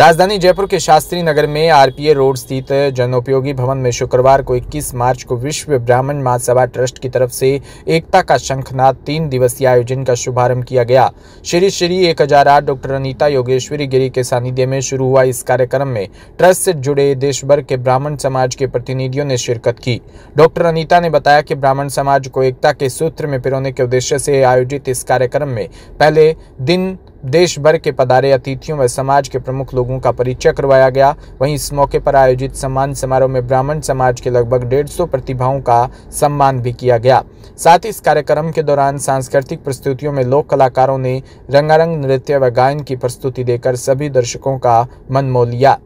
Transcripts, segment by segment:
राजधानी जयपुर के शास्त्री नगर में आरपीए रोड स्थित जनोपयोगी भवन में शुक्रवार को 21 मार्च को विश्व ब्राह्मण महासभा ट्रस्ट की तरफ से एकता का शंखनाद 3 दिवसीय आयोजन का शुभारंभ किया गया। श्री 1008 डॉक्टर अनीता योगेश्वरी गिरी के सानिध्य में शुरू हुआ इस कार्यक्रम में ट्रस्ट से जुड़े देश भर के ब्राह्मण समाज के प्रतिनिधियों ने शिरकत की। डॉक्टर अनीता ने बताया कि ब्राह्मण समाज को एकता के सूत्र में पिरोने के उद्देश्य से आयोजित इस कार्यक्रम में पहले दिन देश भर के पधारे अतिथियों व समाज के प्रमुख लोगों का परिचय करवाया गया। वहीं इस मौके पर आयोजित सम्मान समारोह में ब्राह्मण समाज के लगभग 150 प्रतिभाओं का सम्मान भी किया गया। साथ ही इस कार्यक्रम के दौरान सांस्कृतिक प्रस्तुतियों में लोक कलाकारों ने रंगारंग नृत्य व गायन की प्रस्तुति देकर सभी दर्शकों का मन मोह लिया।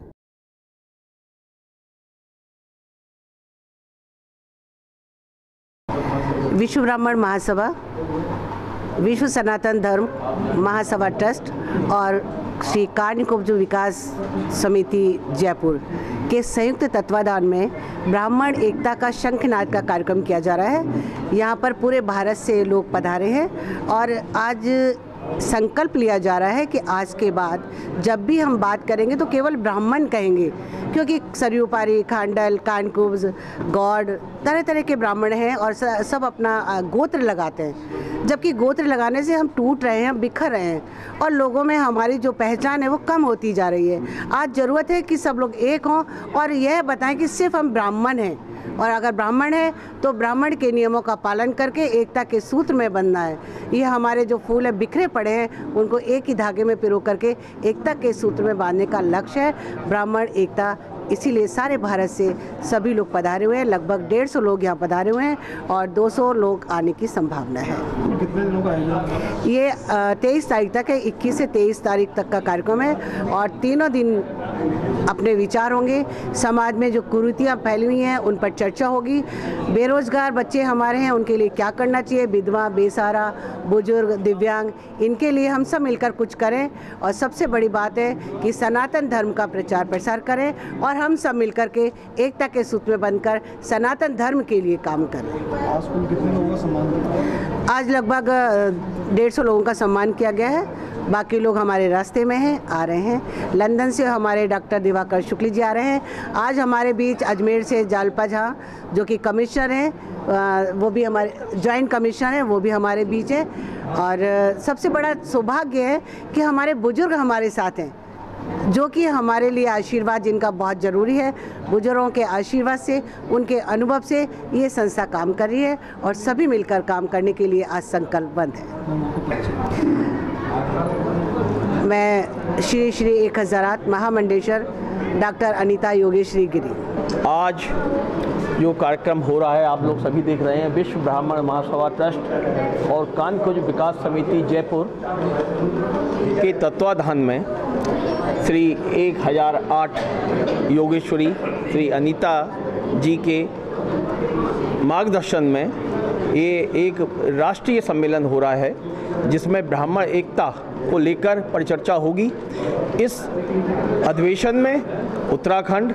विश्व ब्राह्मण महासभा, विश्व सनातन धर्म महासभा ट्रस्ट और श्री कान्यकुब्ज विकास समिति जयपुर के संयुक्त तत्वाधान में ब्राह्मण एकता का शंखनाद का कार्यक्रम किया जा रहा है। यहाँ पर पूरे भारत से लोग पधारे हैं और आज संकल्प लिया जा रहा है कि आज के बाद जब भी हम बात करेंगे तो केवल ब्राह्मण कहेंगे, क्योंकि सरयू पारी, खांडल, कान्यकुब्ज, गौड़ तरह तरह के ब्राह्मण हैं और सब अपना गोत्र लगाते हैं। जबकि गोत्र लगाने से हम टूट रहे हैं, हम बिखर रहे हैं और लोगों में हमारी जो पहचान है वो कम होती जा रही है। आज ज़रूरत है कि सब लोग एक हों और यह बताएं कि सिर्फ हम ब्राह्मण हैं, और अगर ब्राह्मण है तो ब्राह्मण के नियमों का पालन करके एकता के सूत्र में बंधना है। ये हमारे जो फूल है बिखरे पड़े हैं उनको एक ही धागे में पिरो करके एकता के सूत्र में बांधने का लक्ष्य है ब्राह्मण एकता। इसीलिए सारे भारत से सभी लोग पधारे हुए हैं। लगभग 150 लोग यहाँ पधारे हुए हैं और 200 लोग आने की संभावना है। कितने दिनों का आयोजन? ये 23 तारीख तक है, 21 से 23 तारीख तक का कार्यक्रम है और तीनों दिन अपने विचार होंगे। समाज में जो कुरीतियाँ फैली हुई हैं उन पर चर्चा होगी। बेरोजगार बच्चे हमारे हैं, उनके लिए क्या करना चाहिए, विधवा, बेसहारा, बुजुर्ग, दिव्यांग, इनके लिए हम सब मिलकर कुछ करें। और सबसे बड़ी बात है कि सनातन धर्म का प्रचार प्रसार करें और हम सब मिलकर के एकता के सूत्र में बंधकर सनातन धर्म के लिए काम करें। आज कुल कितने लोगों का सम्मान किया? आज लगभग 150 लोगों का सम्मान किया गया है। बाकी लोग हमारे रास्ते में हैं, आ रहे हैं। लंदन से हमारे डॉक्टर दिवाकर शुक्ल जी आ रहे हैं। आज हमारे बीच अजमेर से जालपा झा जो कि कमिश्नर हैं, वो भी हमारे जॉइंट कमिश्नर हैं, वो भी हमारे बीच है। और सबसे बड़ा सौभाग्य है कि हमारे बुजुर्ग हमारे साथ हैं, जो कि हमारे लिए आशीर्वाद जिनका बहुत ज़रूरी है। बुजुर्गों के आशीर्वाद से, उनके अनुभव से ये संस्था काम कर रही है और सभी मिलकर काम करने के लिए आज संकल्पबद्ध है। मैं श्री 1008 महामंडेश्वर डॉक्टर अनीता योगेश्वरी गिरी। आज जो कार्यक्रम हो रहा है आप लोग सभी देख रहे हैं, विश्व ब्राह्मण महासभा ट्रस्ट और कान्यकुब्ज विकास समिति जयपुर के तत्वाधान में श्री 1008 योगेश्वरी श्री अनीता जी के मार्गदर्शन में ये एक राष्ट्रीय सम्मेलन हो रहा है जिसमें ब्राह्मण एकता को लेकर परिचर्चा होगी। इस अधिवेशन में उत्तराखंड,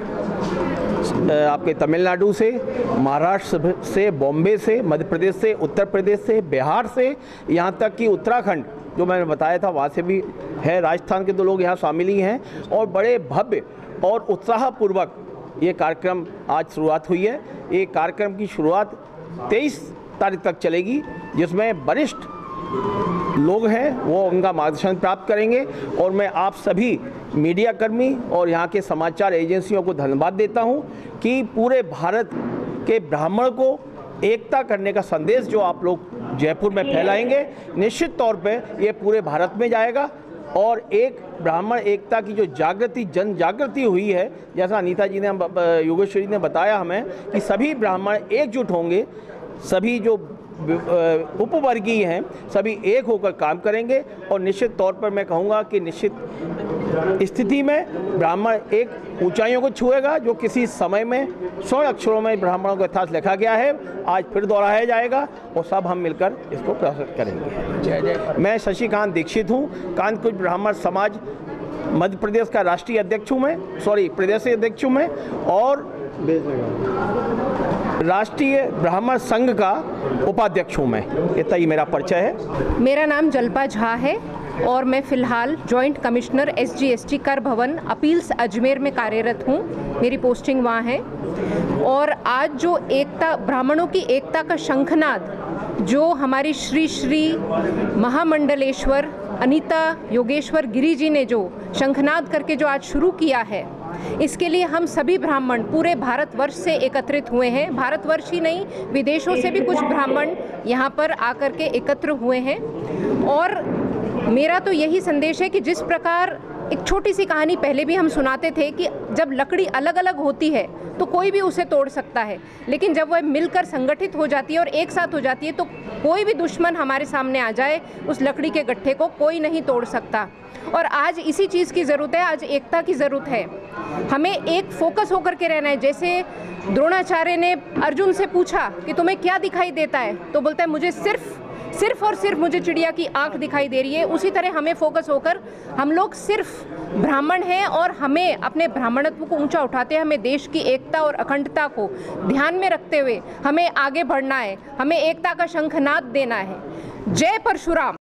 आपके तमिलनाडु से, महाराष्ट्र से, बॉम्बे से, मध्य प्रदेश से, उत्तर प्रदेश से, बिहार से, यहाँ तक कि उत्तराखंड जो मैंने बताया था वहाँ से भी है, राजस्थान के तो लोग यहाँ शामिल ही हैं। और बड़े भव्य और उत्साहपूर्वक ये कार्यक्रम आज शुरुआत हुई है। ये कार्यक्रम की शुरुआत 23 तारीख तक चलेगी, जिसमें वरिष्ठ लोग हैं वो उनका मार्गदर्शन प्राप्त करेंगे। और मैं आप सभी मीडिया कर्मी और यहाँ के समाचार एजेंसियों को धन्यवाद देता हूँ कि पूरे भारत के ब्राह्मण को एकता करने का संदेश जो आप लोग जयपुर में फैलाएंगे, निश्चित तौर पे ये पूरे भारत में जाएगा। और एक ब्राह्मण एकता की जो जागृति, जन जागृति हुई है, जैसा अनीता जी ने, योगेश्वरी ने बताया हमें कि सभी ब्राह्मण एकजुट होंगे, सभी जो उपवर्गीय हैं सभी एक होकर काम करेंगे। और निश्चित तौर पर मैं कहूँगा कि निश्चित स्थिति में ब्राह्मण एक ऊंचाइयों को छुएगा जो किसी समय में स्वर्ण अक्षरों में ब्राह्मणों का इतिहास लिखा गया है, आज फिर दोहराया जाएगा और सब हम मिलकर इसको प्रस्तुत करेंगे। जय जय। मैं शशिकांत दीक्षित हूँ, कान्यकुब्ज ब्राह्मण समाज मध्य प्रदेश का राष्ट्रीय अध्यक्ष हूँ मैं, प्रदेशीय अध्यक्ष हूँ मैं, और राष्ट्रीय ब्राह्मण संघ का उपाध्यक्ष हूँ मैं। इतना ही मेरा परिचय है। मेरा नाम जलपा झा है और मैं फ़िलहाल जॉइंट कमिश्नर SGST कर भवन अपील्स अजमेर में कार्यरत हूँ। मेरी पोस्टिंग वहाँ है। और आज जो एकता, ब्राह्मणों की एकता का शंखनाद जो हमारी श्री श्री महामंडलेश्वर अनीता योगेश्वर गिरी जी ने जो शंखनाद करके जो आज शुरू किया है, इसके लिए हम सभी ब्राह्मण पूरे भारतवर्ष से एकत्रित हुए हैं। भारतवर्ष ही नहीं, विदेशों से भी कुछ ब्राह्मण यहाँ पर आकर के एकत्र हुए हैं। और मेरा तो यही संदेश है कि जिस प्रकार एक छोटी सी कहानी पहले भी हम सुनाते थे कि जब लकड़ी अलग अलग होती है तो कोई भी उसे तोड़ सकता है, लेकिन जब वह मिलकर संगठित हो जाती है और एक साथ हो जाती है तो कोई भी दुश्मन हमारे सामने आ जाए, उस लकड़ी के गट्ठे को कोई नहीं तोड़ सकता। और आज इसी चीज़ की ज़रूरत है, आज एकता की ज़रूरत है। हमें एक फोकस होकर के रहना है। जैसे द्रोणाचार्य ने अर्जुन से पूछा कि तुम्हें क्या दिखाई देता है, तो बोलता है मुझे सिर्फ और सिर्फ मुझे चिड़िया की आंख दिखाई दे रही है। उसी तरह हमें फोकस होकर, हम लोग सिर्फ ब्राह्मण हैं और हमें अपने ब्राह्मणत्व को ऊंचा उठाते हैं, हमें देश की एकता और अखंडता को ध्यान में रखते हुए हमें आगे बढ़ना है, हमें एकता का शंखनाद देना है। जय परशुराम।